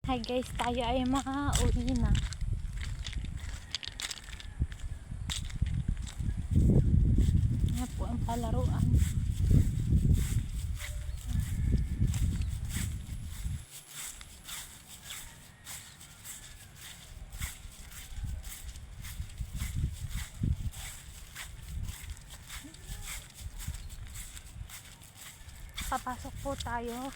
Hi guys, tayo ay makauwi na. Yan po ang palaruan. Papasok po tayo.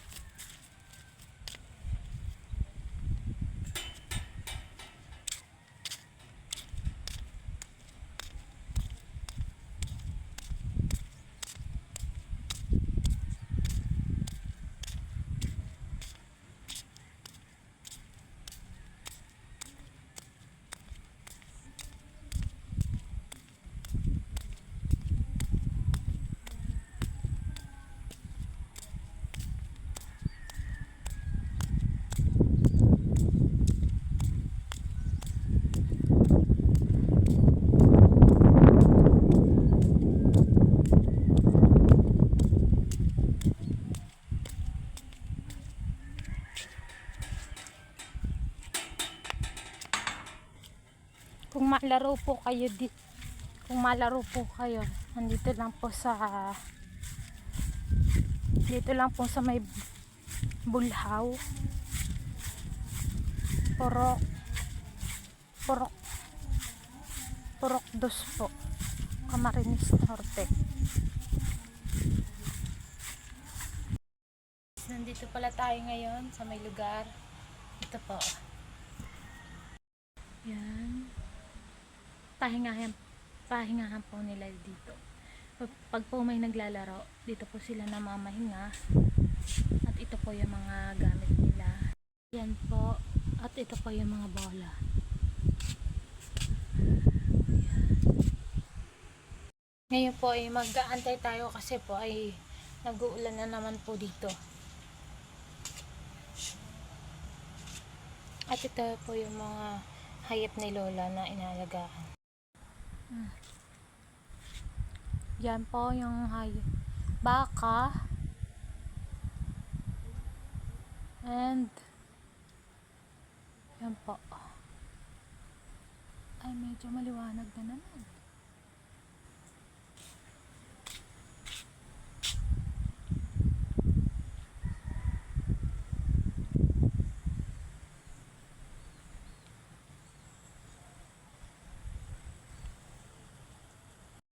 Kung malaro po kayo nandito lang po sa may Bulhaw, Purok 2 po, Camarines Norte. Nandito pala tayo ngayon sa may lugar. Ito po. Yan. Pahingahan po nila dito. Pag po may naglalaro, dito po sila namamahinga. At ito po yung mga gamit nila. Yan po. At ito po yung mga bola. Yan. Ngayon po ay mag-aantay tayo kasi po ay nag-uulan na naman po dito. At ito po yung mga hayop ni Lola na inaalagaan. Yan po yung baka and yan po ay medyo maliwanag na naman.